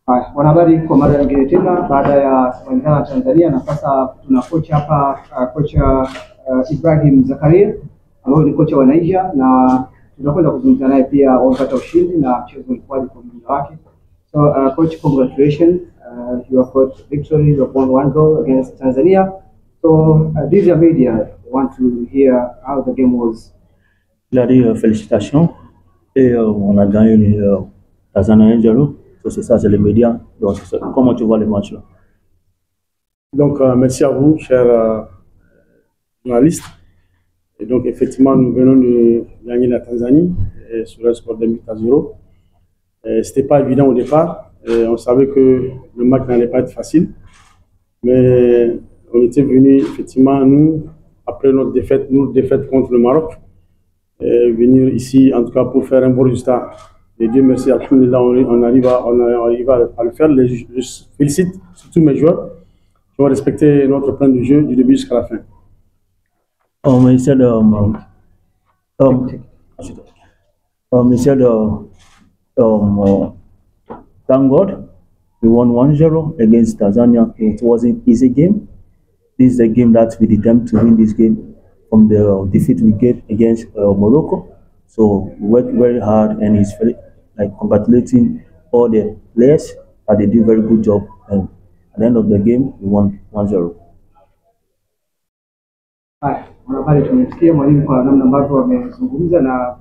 Haya, wanahabari, kwa mara nyingine tena baada ya kumalizana na Tanzania, na sasa tuna kocha hapa, kocha Ibrahim Zakaria ambaye ni kocha wa Niger, na tutakwenda kuzungumza naye pia wamepata ushindi na mchezo ulikuwaje kwa ujumla wake. So coach, congratulations, you have got victory, you have won 1 goal against Tanzania. So these are media want to hear how the game was. Félicitations, et on a gagné Tanzania 1-0. C'est ça, c'est les médias. Donc, comment tu vois les matchs là? Donc, merci à vous, chers journalistes. Et donc, effectivement, nous venons de gagner la Tanzanie sur le score de 1-0. Ce n'était pas évident au départ. On savait que le match n'allait pas être facile. Mais on était venus, effectivement, nous, après notre défaite contre le Maroc, venir ici, en tout cas, pour faire un bon résultat. Et Dieu merci, alhamdoulilah, on arrive à le faire. Je félicite surtout mes joueurs qui ont respecté notre plan de jeu du début jusqu'à la fin. He said, thank God we won 1-0 against Tanzania. It wasn't an easy game. This is a game that we determined to win this game from the defeat we get against Morocco. So we worked very hard, and it's very, congratulating all the players that they did a very good job. And at the end of the game, we won 1-0. Mwanahabari, tumemsikia mwalimu kwa namna ambavyo wamezungumza na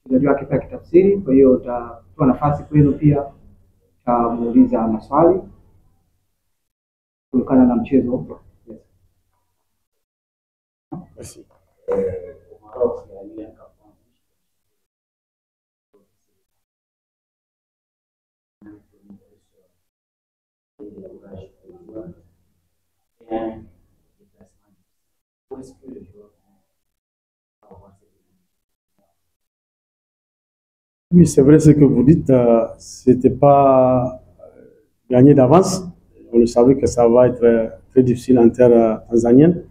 mchezaji wake pia kitafsiri. Kwa hiyo utatoa nafasi kwenu pia kumuuliza maswali kutokana na mchezo. Merci. Oui, c'est vrai ce que vous dites, c'était pas gagné d'avance. On le savait que ça va être très difficile en terre tanzanienne.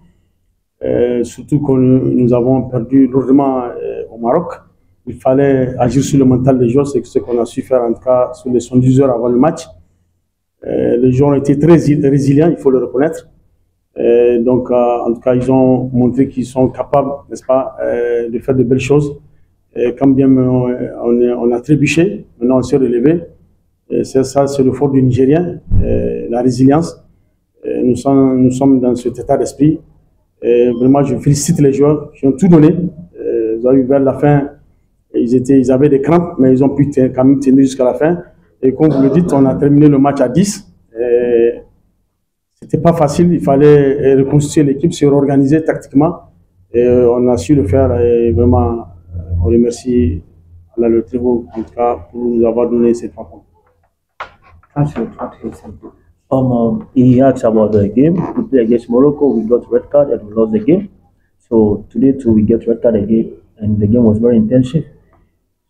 Surtout que nous avons perdu lourdement au Maroc. Il fallait agir sur le mental des joueurs, c'est ce qu'on a su faire en tout cas sur les 110 heures avant le match. Les joueurs ont été très résilients, il faut le reconnaître. Donc, en tout cas, ils ont montré qu'ils sont capables, n'est-ce pas, de faire de belles choses. Quand bien on a trébuché, maintenant on s'est relevé. C'est ça, c'est le fort du Nigérien, la résilience. Nous sommes dans cet état d'esprit. Vraiment, je félicite les joueurs qui ont tout donné. Ils ont eu vers la fin, ils avaient des crampes, mais ils ont pu quand même tenir jusqu'à la fin. Et comme vous le dites, on a terminé le match à 10. C'était pas facile, il fallait reconstituer l'équipe, se réorganiser tactiquement. Et on a su le faire et vraiment, on remercie le Tribunal en tout cas pour nous avoir donné ces 3 points. He asked about the game. We played against Morocco, we got red card and we lost the game. So today too, we get red card again, and the game was very intensive.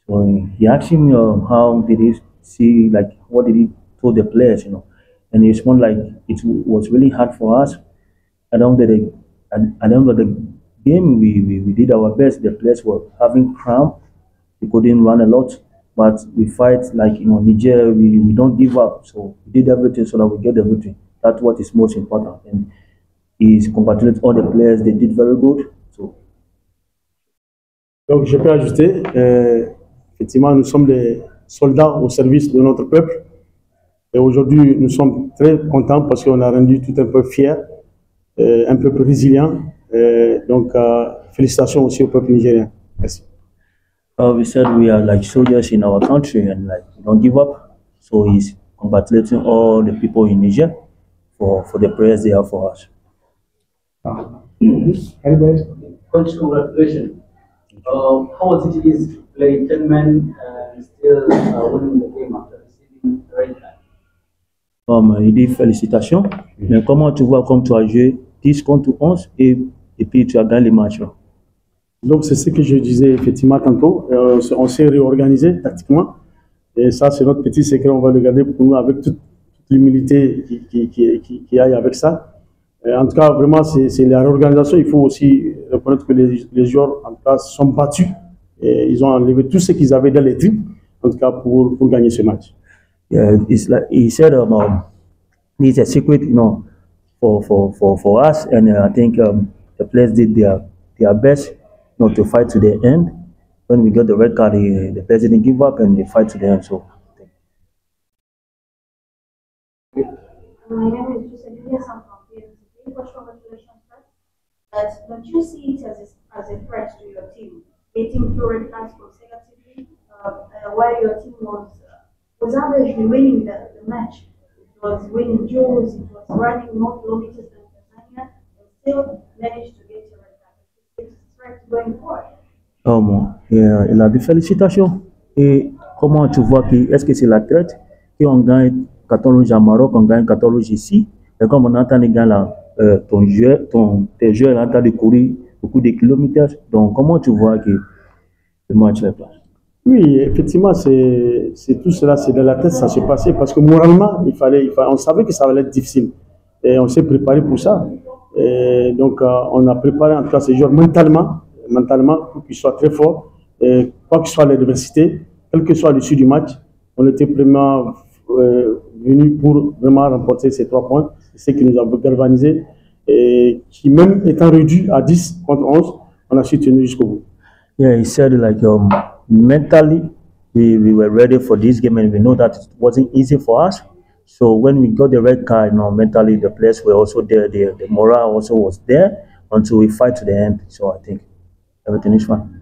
So he asked him how did he see, what did he told the players, and he responded it was really hard for us. At the end of the game, we did our best. The players were having cramp, we couldn't run a lot. But we fight Niger, we don't give up. So we did everything so that we get the victory. That's what is most important. And he congratulates all the players, they did very good. So. Donc je peux ajouter, effectivement, nous sommes des soldats au service de notre peuple. Et aujourd'hui, nous sommes très contents parce qu'on a rendu tout un peu fiers, un peuple résilient. Donc félicitations aussi au peuple nigérien. Merci. We said we are soldiers in our country and we don't give up. So he's congratulating all the people in Niger for the prayers they have for us. Coach, congratulations. How was it easy to play 10 men and still winning the game after receiving the red card? Il dit félicitations. Mais comment tu vois comme tu as joué 10 contre 11 et puis tu as gagné les matchs là? Donc c'est ce que je disais effectivement tantôt, on s'est réorganisé tactiquement et ça c'est notre petit secret, on va le garder pour nous avec toute l'humilité qui aille avec ça. En tout cas vraiment c'est la réorganisation, il faut aussi reconnaître que les joueurs en tout cas sont battus et ils ont enlevé tout ce qu'ils avaient dans les tripes en tout cas pour gagner ce match. Yeah, it's like he said, it's a secret, for us, and I think the players did their best, to fight to the end. When we got the red card, the players didn't give up and they fight to the end. So My name is Joseph Julius. I'm from PMCP. First, congratulations first. But don't you see it as a threat to your team, getting two red cards consecutively, while your team was averagely winning the match? It was winning duels, it was running more kilometers than Tanzania, and still managed to get a red card. It's a threat going forward. yeah, il a dit félicitations. Et comment tu vois que, est-ce que c'est la traite qu'on gagne 14 rouges à Maroc, on gagne 14 rouges ici, et comme on entend les gars là, tes joueurs là, en train de courir beaucoup de kilomètres. Donc, comment tu vois que le match est passé? Oui, effectivement, c'est tout cela, c'est dans la tête, ça s'est passé parce que moralement, on savait que ça allait être difficile et on s'est préparé pour ça. Et donc, on a préparé en tout cas ces joueurs mentalement pour qu'ils soient très forts, et quoi que soit l'adversité, quel que soit l'issue du match, on était vraiment venus pour vraiment remporter ces 3 points, c'est ce qui nous a galvanisé et qui, même étant réduit à 10 contre 11, on a su tenir jusqu'au bout. Yeah, he said like mentally we were ready for this game and we know that it wasn't easy for us. So when we got the red card, mentally the players were also there. The morale also was there until we fight to the end. So I think everything is fine.